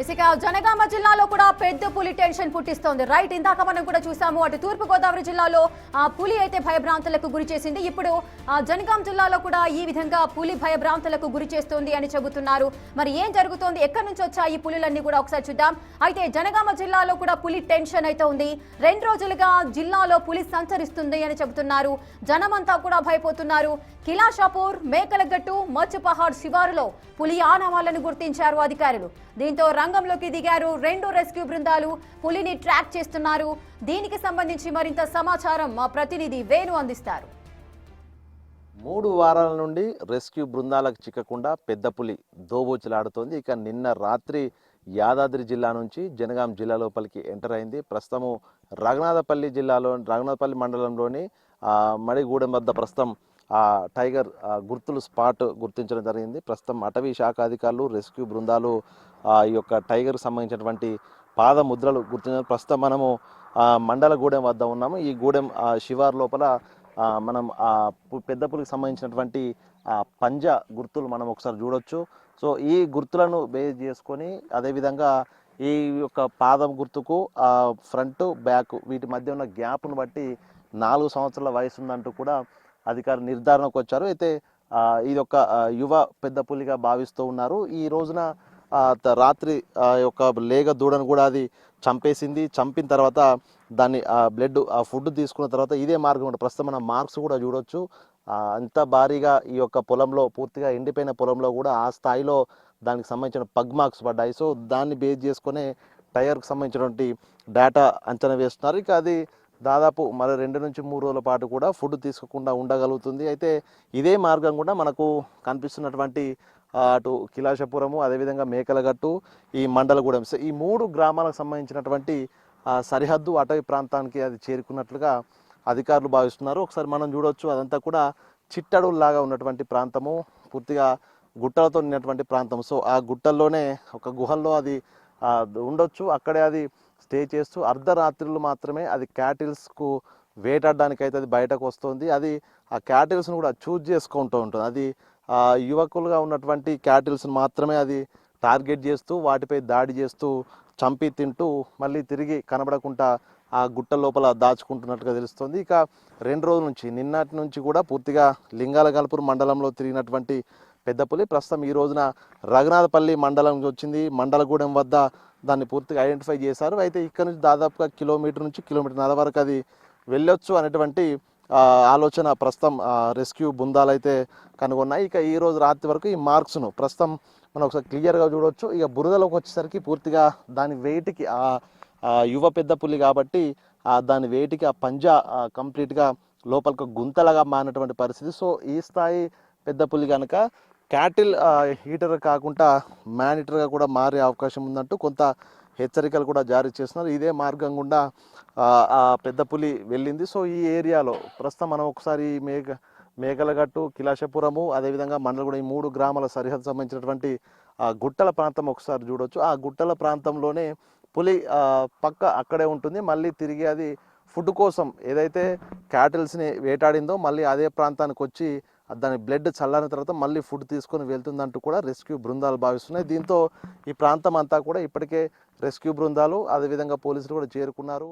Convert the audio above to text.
ఇసుక జనగామ జిల్లాలో కూడా పెద్ద పులి టెన్షన్ పుట్టిస్తోంది. రైట్, ఇందాక మనం కూడా చూసాము. అటు తూర్పు గోదావరి జిల్లాలో పులి అయితే భయభ్రాంతులకు గురి చేసింది. ఇప్పుడు జనగామ జిల్లాలో కూడా ఈ విధంగా పులి భయభ్రాంతులకు గురి చేస్తోంది అని చెబుతున్నారు. మరి ఏం జరుగుతోంది, ఎక్కడి నుంచి వచ్చాయి ఈ పులులన్నీ కూడా ఒకసారి చూద్దాం. అయితే జనగామ జిల్లాలో కూడా పులి టెన్షన్ అయితే ఉంది. 2 రోజులుగా జిల్లాలో పులి సంచరిస్తుంది అని చెబుతున్నారు. జనమంతా కూడా భయపోతున్నారు. కిలాషాపూర్, మేకలగట్టు, మచ్చుపహాడ్ శివారులో పులి ఆనవాళ్లను గుర్తించారు అధికారులు. దీంతో రంగంలోకి దిగారు 2 రెస్క్యూ బృందాలు. పులిని ట్రాక్ చేస్తున్నారు. దీనికి సంబంధించి మరింత సమాచారం మా ప్రతినిధి వేణు అందిస్తారు. 3 వారాల నుండి రెస్క్యూ బృందాలకు చిక్కకుండా పెద్ద పులి దోబూచులాడుతోంది. ఇక నిన్న రాత్రి యాదాద్రి జిల్లా నుంచి జనగాం జిల్లా లోపలికి ఎంటర్ అయింది. ప్రస్తుతము రఘునాథపల్లి మండలంలోని మడిగూడెం వద్ద ప్రస్తుతం టైగర్ గుర్తులు స్పాట్ గుర్తించడం జరిగింది. ప్రస్తుతం అటవీ శాఖ అధికారులు, రెస్క్యూ బృందాలు ఈ యొక్క టైగర్కి సంబంధించినటువంటి పాదముద్రలు గుర్తించారు. ప్రస్తుతం మనము మండలగూడెం వద్ద ఉన్నాము. ఈ గూడెం శివారు లోపల మనం పెద్ద పులికి సంబంధించినటువంటి పంజా గుర్తులు మనం ఒకసారి చూడొచ్చు. సో ఈ గుర్తులను బేస్ చేసుకొని అదేవిధంగా ఈ యొక్క పాదం గుర్తుకు ఫ్రంట్ బ్యాక్ వీటి మధ్య ఉన్న గ్యాప్ను బట్టి 4 సంవత్సరాల వయసు ఉందంటూ కూడా అధికారులు నిర్ధారణకు వచ్చారు. అయితే ఇది ఒక యువ పెద్ద పులిగా భావిస్తూ ఉన్నారు. ఈ రోజున రాత్రి యొక్క లేగ దూడను కూడా అది చంపేసింది. చంపిన తర్వాత దాన్ని బ్లడ్ ఫుడ్ తీసుకున్న తర్వాత ఇదే మార్గం ఉంటుంది. ప్రస్తుతం మన మార్క్స్ కూడా చూడొచ్చు. అంత భారీగా ఈ యొక్క పొలంలో, పూర్తిగా ఎండిపోయిన పొలంలో కూడా ఆ స్థాయిలో దానికి సంబంధించిన పగ్ మార్క్స్ పడ్డాయి. సో దాన్ని బేస్ చేసుకునే టైర్కి సంబంధించినటువంటి డేటా అంచనా వేస్తున్నారు. ఇక అది దాదాపు మరి 2 నుంచి 3 రోజుల పాటు కూడా ఫుడ్ తీసుకోకుండా ఉండగలుగుతుంది. అయితే ఇదే మార్గం కూడా మనకు కనిపిస్తున్నటువంటి అటు కిలాషపురము, అదేవిధంగా మేకలగట్టు, ఈ మండలగూడెం, ఈ 3 గ్రామాలకు సంబంధించినటువంటి సరిహద్దు అటవీ ప్రాంతానికి అది చేరుకున్నట్లుగా అధికారులు భావిస్తున్నారు. ఒకసారి మనం చూడొచ్చు, అదంతా కూడా చిట్టడులాగా ఉన్నటువంటి ప్రాంతము, పూర్తిగా గుట్టలతో నిన్నటువంటి ప్రాంతం. సో ఆ గుట్టల్లోనే ఒక గుహల్లో అది ఉండొచ్చు. అక్కడే అది స్టే చేస్తూ అర్ధరాత్రులు మాత్రమే అది క్యాటిల్స్కు వేటాడడానికి అయితే అది బయటకు వస్తుంది. అది ఆ క్యాటిల్స్ను కూడా చూజ్ చేసుకుంటూ ఉంటుంది. అది యువకులుగా ఉన్నటువంటి క్యాటిల్స్ను మాత్రమే అది టార్గెట్ చేస్తూ వాటిపై దాడి చేస్తూ చంపి తింటూ మళ్ళీ తిరిగి కనబడకుండా ఆ గుట్ట లోపల దాచుకుంటున్నట్టుగా తెలుస్తుంది. ఇక 2 రోజుల నుంచి, నిన్నటి నుంచి కూడా పూర్తిగా లింగాలగల్పూర్ మండలంలో తిరిగినటువంటి పెద్ద పులి ప్రస్తుతం ఈ రోజున రఘునాథపల్లి మండలం వచ్చింది. మండలగూడెం వద్ద దాన్ని పూర్తిగా ఐడెంటిఫై చేశారు. అయితే ఇక్కడ నుంచి దాదాపుగా కిలోమీటర్ నుంచి కిలోమీటర్న్నర వరకు అది వెళ్ళొచ్చు అనేటువంటి ఆలోచన ప్రస్తుతం రెస్క్యూ బృందాలు అయితే కనుగొన్నాయి. ఇక ఈ రోజు రాత్రి వరకు ఈ మార్క్స్ను ప్రస్తుతం మనం ఒకసారి క్లియర్గా చూడవచ్చు. ఇక బురదలోకి వచ్చేసరికి పూర్తిగా దాని వెయిట్కి యువ పెద్ద పులి కాబట్టి దాని వెయిట్కి ఆ పంజా కంప్లీట్గా లోపలికి గుంతలుగా మారినటువంటి పరిస్థితి. సో ఈ స్థాయి పెద్ద పులి కనుక క్యాటిల్ హీటర్ కాకుండా మ్యాన్ హీటర్గా కూడా మారే అవకాశం ఉందంటూ కొంత హెచ్చరికలు కూడా జారీ చేస్తున్నారు. ఇదే మార్గం గుండా పెద్ద పులి వెళ్ళింది. సో ఈ ఏరియాలో ప్రస్తుతం మనం ఒకసారి మేకలగట్టు, కిలాషపురము, అదేవిధంగా మండలగూడెం, ఈ 3 గ్రామాల సరిహద్దు సంబంధించినటువంటి గుట్టల ప్రాంతం ఒకసారి చూడొచ్చు. ఆ గుట్టల ప్రాంతంలోనే పులి పక్క అక్కడే ఉంటుంది. మళ్ళీ తిరిగి అది ఫుడ్ కోసం ఏదైతే క్యాటిల్స్ని వేటాడిందో మళ్ళీ అదే ప్రాంతానికి వచ్చి దాని బ్లడ్ చల్లారిన తర్వాత మళ్ళీ ఫుడ్ తీసుకొని వెళ్తుందంటూ కూడా రెస్క్యూ బృందాలు భావిస్తున్నాయి. దీంతో ఈ ప్రాంతం అంతా కూడా ఇప్పటికే రెస్క్యూ బృందాలు, అదేవిధంగా పోలీసులు కూడా చేరుకున్నారు.